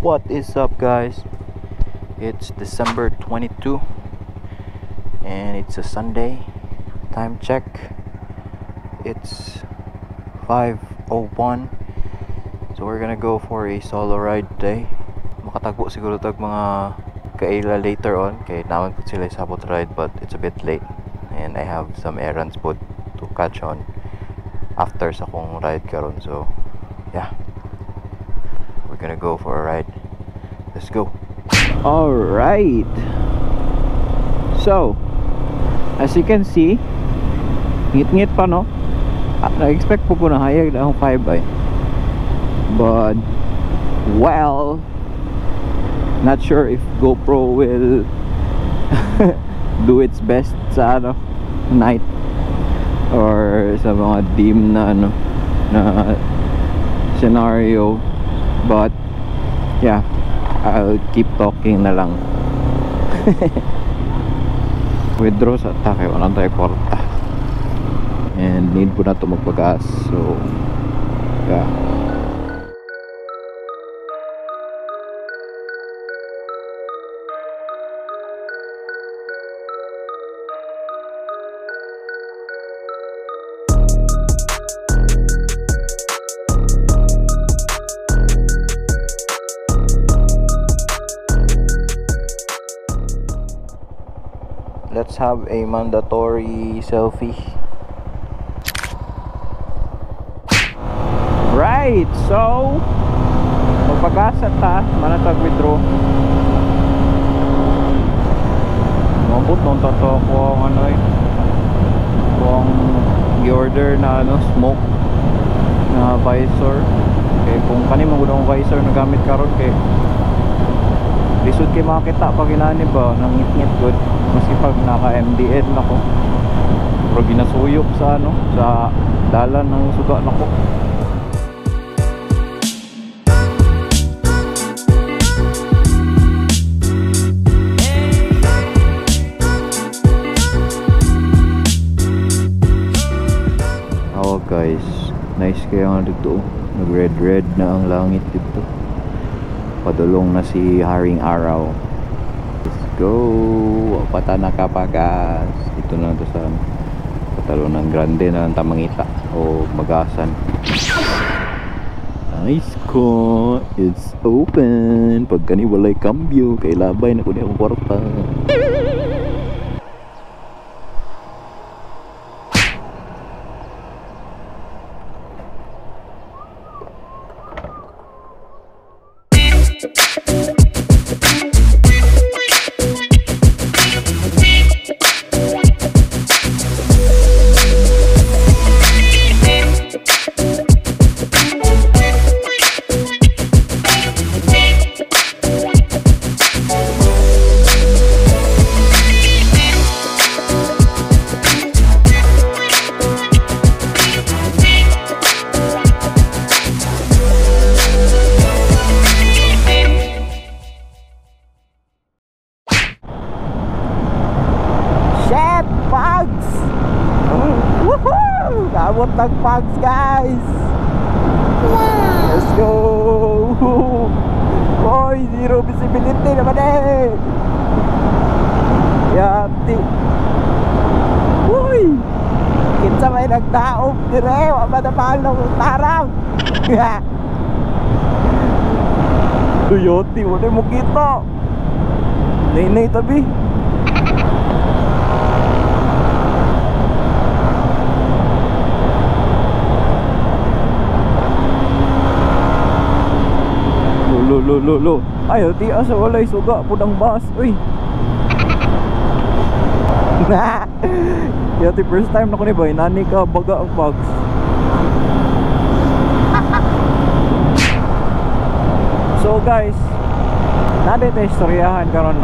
What is up, guys? It's December 22 and it's a Sunday. Time check, it's 5:01. So we're gonna go for a solo ride today. Makatago siguro tag mga kaila later on kay naman po sila sabot ride, but it's a bit late and I have some errands po to catch on after sa kong ride karon. So yeah, we're gonna go for a ride. Let's go. Alright, so as you can see, ngit-ngit pa, no? Na-expect po na hayag na akong 5 ay, but well, not sure if GoPro will do its best sa night or sa mga dim na na scenario, but yeah, I'll keep talking na lang. Withdraw sa atake, walang tayo kwarta and need po na ito magpagas, so yeah. Let's have a mandatory selfie. Right, so magpagasa ta, manatag withdraw. Mabot nung tato ko ang kung i-order na smoke na visor. Okay, kung kanin magudang visor na gamit karon kay lisod kay makita pag inani ba nang ngit-ngit good, maski pag naka MDN nako pero ginasuyop sa sa dalan ng suga nako. Oh guys, nice kayo nga dito, nag red na ang langit dito. Padulong na si Haring Araw. Let's go. Pata nakapagas. Ito na ito sa Patalunan Grande na Tamangita o Magasan. Nice ko. It's open. Pag kani walay cambio kay labay na kundi akong kwarta. Abot ng Pugs, guys. Let's go. Boy, zero visibility naman eh. Yati. Uy, kinsa may nagdaog dire, wa ba napalong tarang. Tuyoti, wala mo kita. Nay tabi. Lo. Ayaw ti asa walay suga pudang bus. Uy. Yati first time na ko ni boy, nani ka baga ang Pugs. So guys, nade tayo istoryahan karon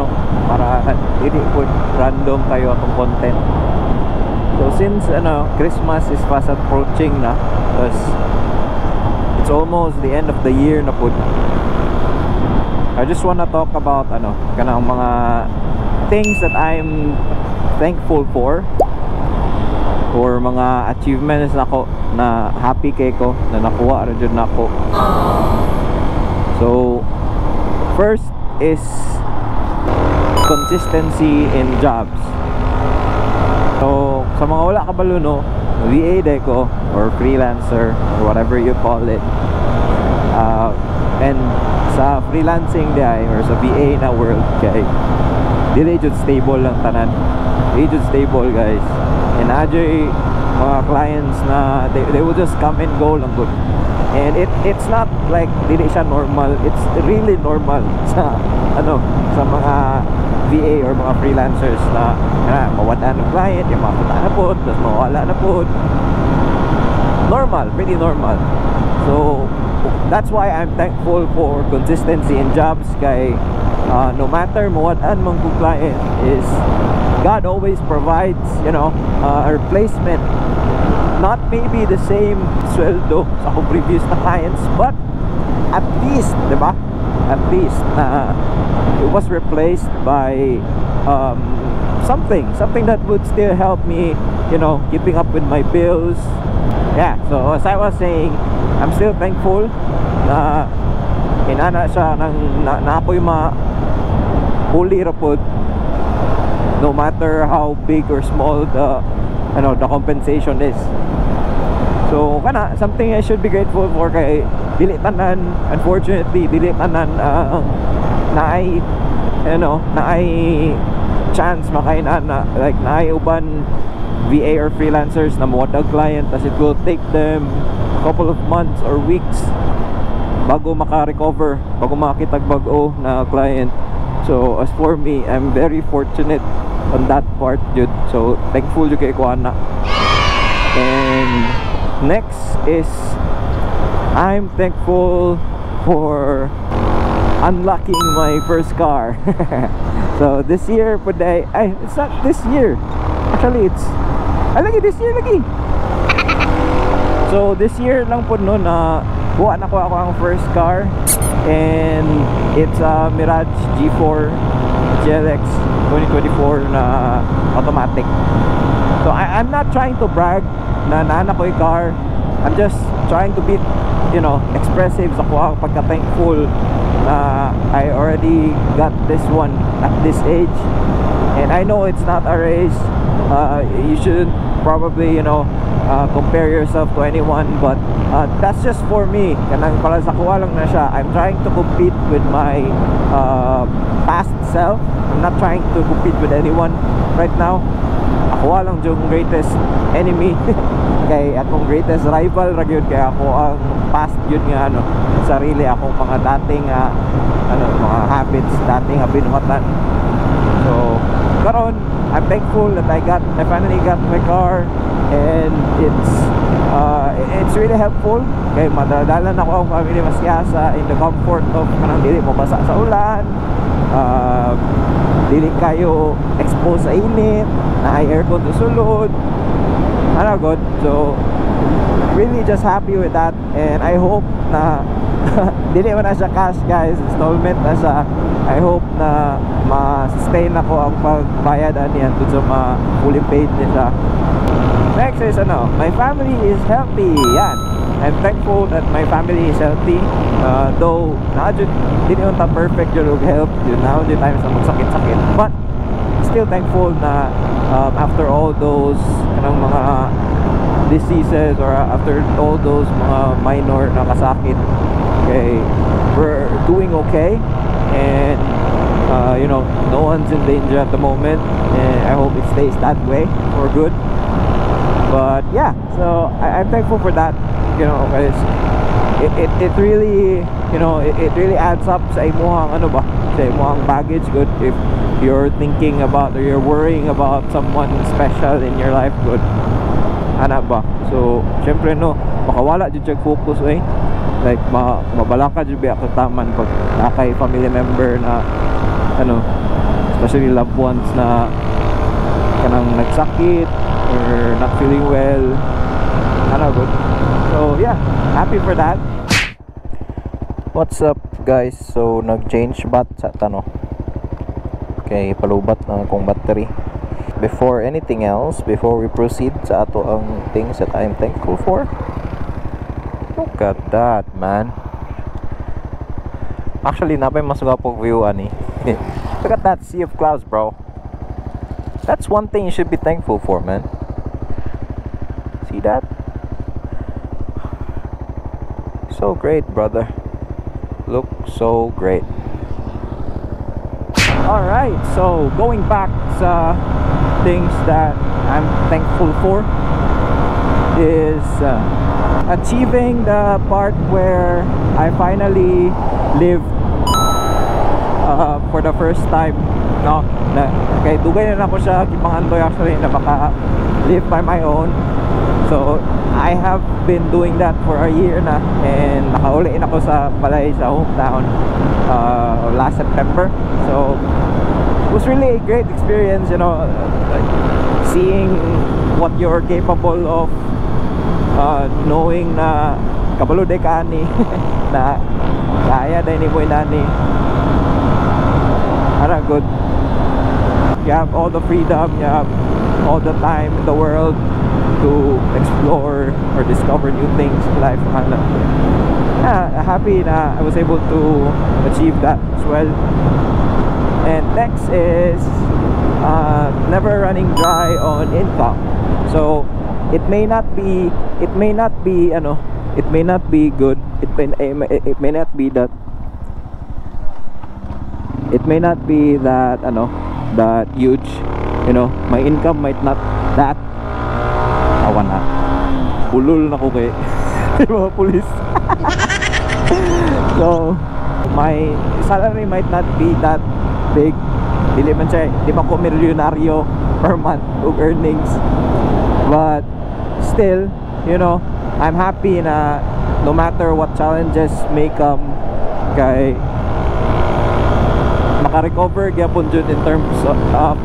para hindi po random kayo atong content. So since Christmas is fast approaching na, because it's almost the end of the year na po, I just wanna talk about kanang mga things that I'm thankful for, or mga achievements nako na happy kay ko na nakuha ra jud nako. So First is consistency in jobs. So sa mga wala kabalo no, VA deco or freelancer or whatever you call it, and sa freelancing day or sa VA na world kay dili jud stable lang tanan. Dili jud stable guys. And adjay mga clients na they will just come and go lang good. And it's not like dili siya normal. It's really normal sa sa mga VA or mga freelancers na mawala ng client, yung mga puta na po, tapos mawala na po. Normal, pretty normal. So that's why I'm thankful for consistency in jobs kay no matter mo what man kung client is, God always provides, a replacement. Not maybe the same sweldo sa akong previous na clients, but at least, diba? At least it was replaced by something that would still help me, keeping up with my bills. Yeah, so as I was saying, I'm still thankful na inana siya na ako'y huli rapod, no matter how big or small the compensation is. So kana something I should be grateful for kay dili tanan, unfortunately dili tanan naay chance makainana, like naay uban VA or freelancers na mawadag client as it will take them a couple of months or weeks bago maka-recover, bago makakitag bag-o na client. So as for me, I'm very fortunate on that part, dude. So thankful jud kay ko ana. And next is I'm thankful for unlocking my first car. So this year po day, it's not this year. Actually it's lagi this year lagi. So this year lang po no na buwan ako ang first car, and it's a Mirage G4 GLX 2024 na automatic. So I'm not trying to brag na naanak ko yung car. I'm just trying to be, expressive sa kuha pagka-thankful na I already got this one at this age. And I know it's not a race. You shouldn't probably, compare yourself to anyone, but that's just for me. Kanang para sa kuha lang na siya. I'm trying to compete with my past self. I'm not trying to compete with anyone right now. Ako lang yung greatest enemy. Kay akong greatest rival ra gyud, kay ako ang past yun nga sarili akong mga dating mga habits, dating binuhatan. So karon I'm thankful that I finally got my car, and it's really helpful kay madadalan ako ang family masyasa in the comfort of kanang dili mo basa sa ulan, dili kayo exposed sa init, na aircon to sulod, good. So really just happy with that, and I hope na dili man na siya cash guys, installment na siya. I hope na ma-sustain ako ang pagbayad niyan to sa fully paid niya siya. Next is my family is healthy. Yan, I'm thankful that my family is healthy. Though hindi naman ta perfect yung health, yun na hindi tayo sa magsakit-sakit, but still thankful na after all those mga diseases, or after all those mga minor na kasakit, okay, we're doing okay. And no one's in danger at the moment, and I hope it stays that way for good. But yeah, so I'm thankful for that, because it really, it really adds up sa imuhang sa imuhang baggage good if you're thinking about or you're worrying about someone special in your life good. So syempre makawala jud siya focus like mabalaka jud biya taman pag nakay family member na especially loved ones na kanang nagsakit or not feeling well, good. So yeah, happy for that. What's up guys? So nag-change bat sa kay palubat na akong battery. Before anything else, before we proceed sa ato ang things that I'm thankful for, look at that, man. Actually, napay mas gwapong view ani. Look at that sea of clouds, bro. That's one thing you should be thankful for, man. See that? So great, brother. Look so great. Alright, so going back sa things that I'm thankful for is achieving the part where I finally lived for the first time, no? Kay dugay na ako siya gipangandoy actually na baka live by my own. So I have been doing that for a year na, and nakauli na ako sa balay sa hometown last September. So it was really a great experience, you know, like seeing what you're capable of, knowing na kabalo de kani na kaya din mo nani. Ara good. You have all the freedom, you have all the time in the world to explore or discover new things in life. Happy na I was able to achieve that as well. And next is never running dry on income. So it may not be good, it may not be that that huge, you know. My income might not that awan na ulul na ko kay mga pulis. So my salary might not be that big, dili man siya, di ba ko milyonaryo per month of earnings, but still, you know, I'm happy na no matter what challenges may come, kay maka-recover gyapon jud in terms of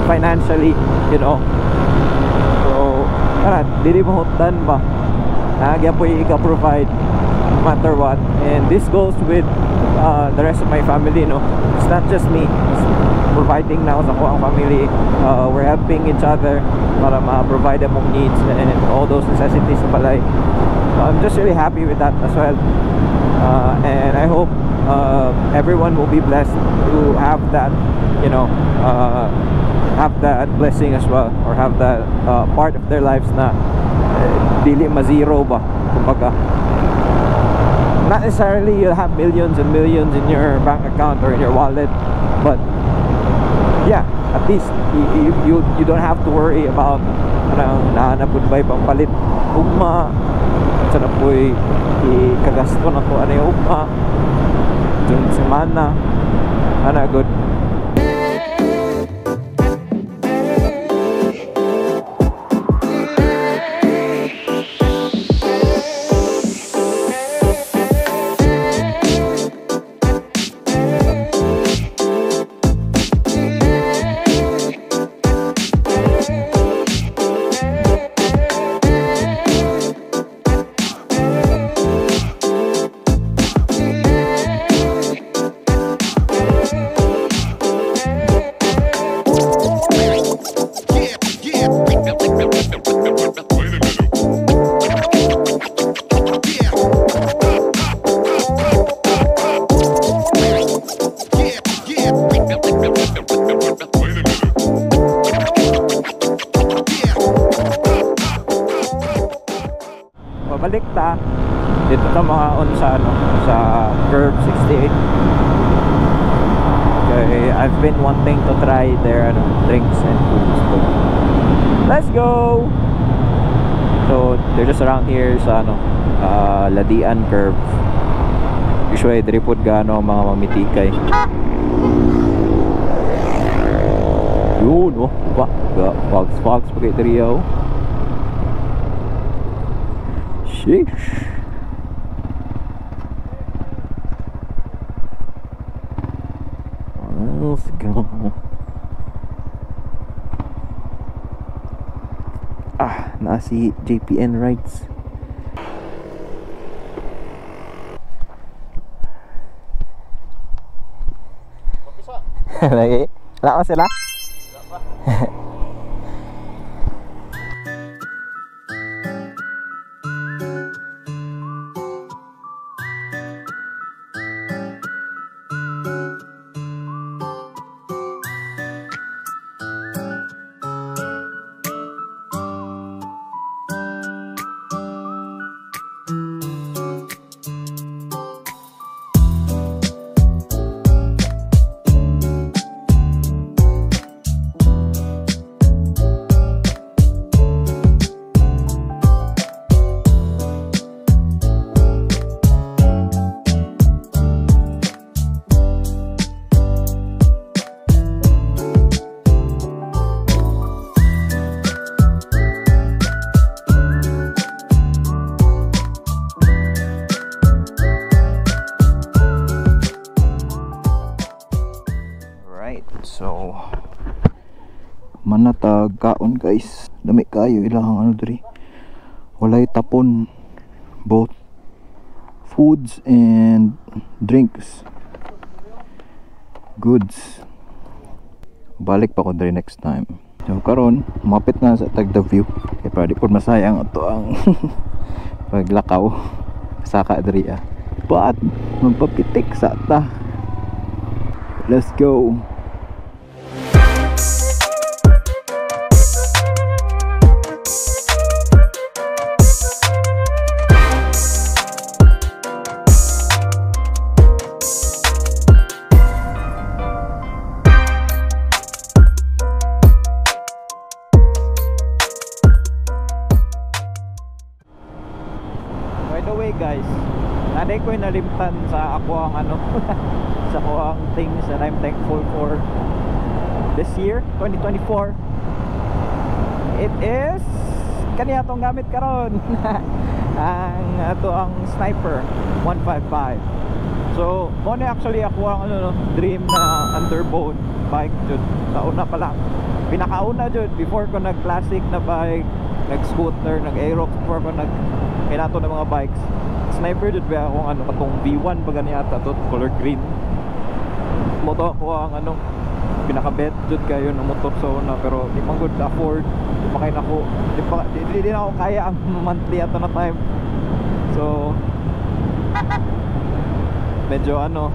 financially, you know. So dili mo hutan ba gyapoy ika-provide no matter what, and this goes with the rest of my family, no. It's not just me, it's providing now sa kuang family. We're helping each other para ma-provide among needs and all those necessities sa balay. I'm just really happy with that as well, and I hope everyone will be blessed to have that, you know, have that blessing as well, or have that part of their lives na dili ma-zero ba, kumbaga. Not necessarily you'll have millions and millions in your bank account or in your wallet, but yeah, at least you don't have to worry about nahanapod ba pampalit ugma, sana po'y ikagasto na ko ano yung ugma dun semana, good. Pabalik ta dito ta mga on sa sa Curve 68. Okay, I've been wanting to try their drinks and foods. Let's go. So they're just around here sa Ladian Curve. Usually diri pud gano mga mamitikay. Yun, fogs pagay diri yaw. Sheesh. Let's go. Nasi JPN rides. Lagi? Wala pa sila? Wala pa. Alright, so manatag kaon guys. Dami kayo ilahang ano diri. Walay tapon. Both foods and drinks. Goods. Balik pa ko diri next time. So karon, mapit na sa Tagda View. Kaya para di po masayang ito ang paglakaw. Saka diri But magpapitik sa ta. Let's go. By the way guys, naday ko yung nalimtan sa ako ang ano sa ako ang things that I'm thankful for this year 2024. It is kaniya tong gamit karon ang ato ang Sniper 155. So mo na actually ako ang ano, dream na underbone bike jud tauna pa lang, pinakauna jud before ko nag classic na bike, nag scooter, nag aerox, before ko nag kinato ng mga bikes. Sniper jud ba akong ano katong V1 pa ganiyata to, color green. Moto ako ang ano pinaka-bet jud kayo ng motor sa una, pero di man good afford, di pa kay nako, di na ako kaya ang monthly ato na time. So medyo ano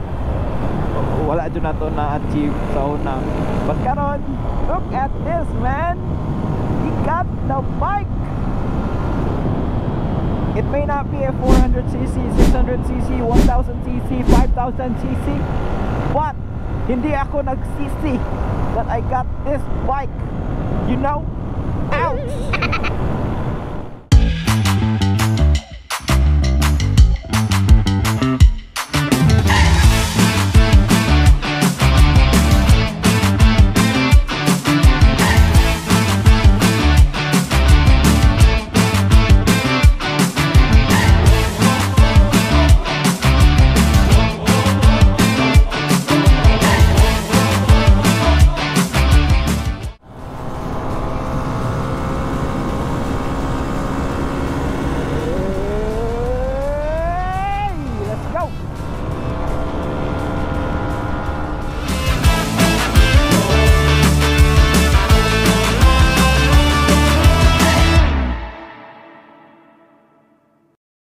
wala jud nato na achieve sa una. But karon, look at this man, he got the bike. It may not be a 400cc, 600cc, 1000cc, 5000cc, but hindi ako nag-cc that I got this bike. You know,